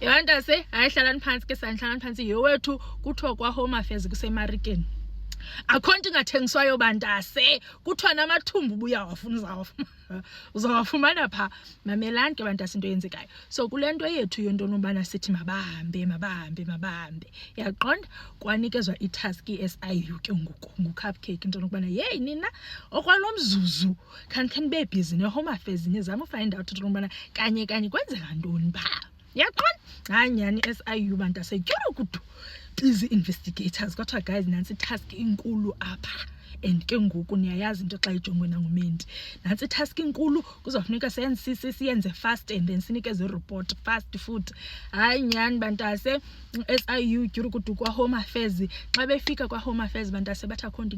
Yabantase ayihlalani phansi ke sanhlalani phansi yowethu kuthiwa kwa Home Affairs kuseMarikeni. Akhonto ingathengiswayo bantase kuthiwa namathumbu ubuyawafuna uzawafumana pha. Mamelani ke bantase into yenzekayo. So kulento yethu yento nobana sithi mabahambe yaqonda kwanikezwa itask iSIU ke ngoku nguCupcake into nokubana hey nina okwalomzuzu can be busy neHome Affairs nizama find out into nokubana kanye kwenzeka ntoni pha. Yaqonda hanyani SIU bantase tyurukudu busy investigators kodwa guys nansi task inkulu apha and ke ngoku niyayazi into xa ijongwe nangumendi nansi task inkulu kuzofuneka siyenze fast and then sinikeze report fast food. Hayi nyani bantase SIU tyurukudu kwa Home Affairs xa befika kwa Home Affairs bantase bathi akhonto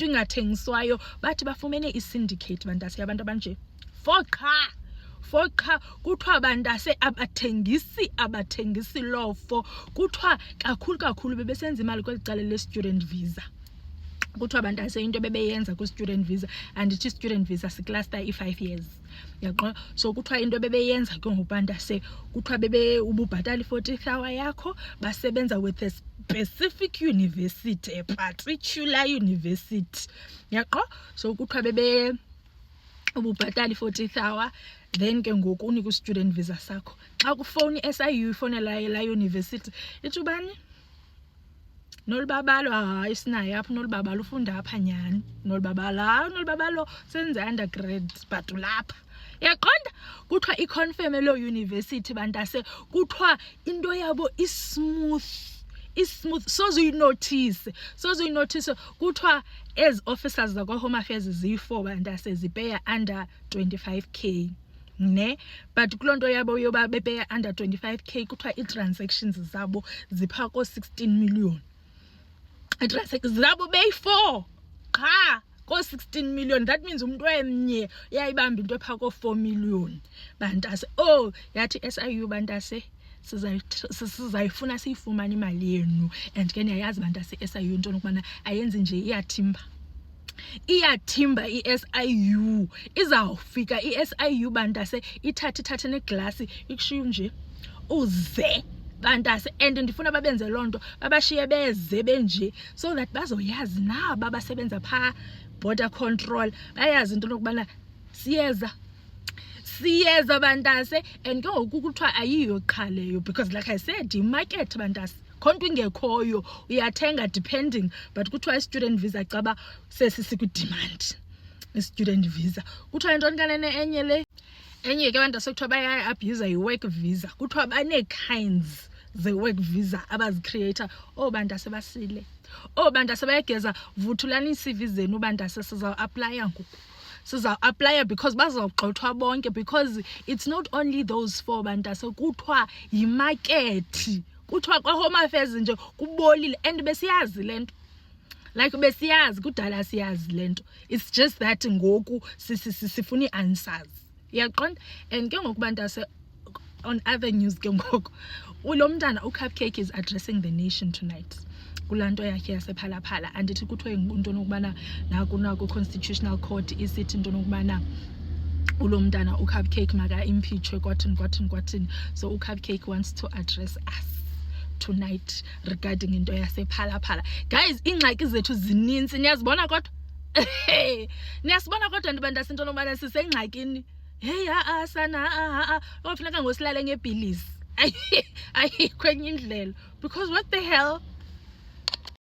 ingathengiswayo bathi bafumene isyndicate bantase yabantu abanje foqa kuthiwa bantase abathengisi lofo kuthiwa kakhulu bebesenza imali kwelicala le-student visa. Kuthiwa bantase into bebeyenza ku-student visa and ithi student visa sicluster i-5 years yaqonda. So kuthiwa into bebeyenza ke ngobantase kuthiwa ububhatala i-40,000 yakho basebenza with a specific university, a particular university yaqonda. So kuthiwa ububhatala i-40,000 then ke ngoku unika student visa sakho. Xa kufoni SIU ifonela la university ithi ubani nolibabalo hayi sinayo apha nolibabalo ufunda apha nyani nolibabalo senze undergrad but ulapha yaqonda. Kuthiwa iconfirm lo university bantase kuthiwa into yabo ismooth sozoyinotice kuthiwa as officers zakwa Home Affairs ziyi4 bantase zipeya under 25k ne but kulonto yabo yoba bepeya under 25k kuthiwa i-transactions zabo zipha ko 16 million. I-transactions zabo beyi4 qha ko 16 million. That means umuntu emnye uyayibamba into epha ko 4 million bantase. Yathi SIU bantase sizayifuna siyifumana imali yenu and ke niyayazi bantase SIU into nokubana ayenzi nje iyathimba iSIU izawufika iSIU bantase ithathe neglasi ikushiya nje uze bantase and ndifuna babenze lonto babashiye beze benje so that bazoyazi naba basebenza pha border control bayazi into nokubana siyeza bantase and ke ngoku kuthiwa ayiyo qhaleyo because like I said imarket bantase khonto ingekhoyo uyathenga depending but kuthiwa student visa caba sesisikudemand student visa kuthiwa into kanene enye ke bantase kuthiwa baya abuse i-work visa kuthiwa bane-kinds ze-work visa abazicreator. Bantase basile bantase bayageza vuthulani i-CV zenu bantase sizaw-aplya ngoku sizaw-aplya because bazawugxothwa bonke because it's not only those 4 bantase kuthiwa yimarket kuthiwa kwa Home Affairs nje kubolile and besiyazi lento like besiyazi kudala siyazi lento it's just that ngoku sifuna i-answers yaqonda. And ke ngoku bantase on other news ke ngoku ulomntana uCupcake is addressing the nation tonight kulanto yakhe yasephalaphala and ithi kuthiwe into nokubana naku constitutional court isithi into nokubana ulomntana uCupcake maka impeachwe kwathini. So uCupcake wants to address us tonight regarding into yasephalaphala. Guys ingxaki zethu zininzi niyazibona kodwa ndibantase into nokubana sisengxakini sana ofuneka ngosilale ngebhilisi ayikho enye indlela because what the hell.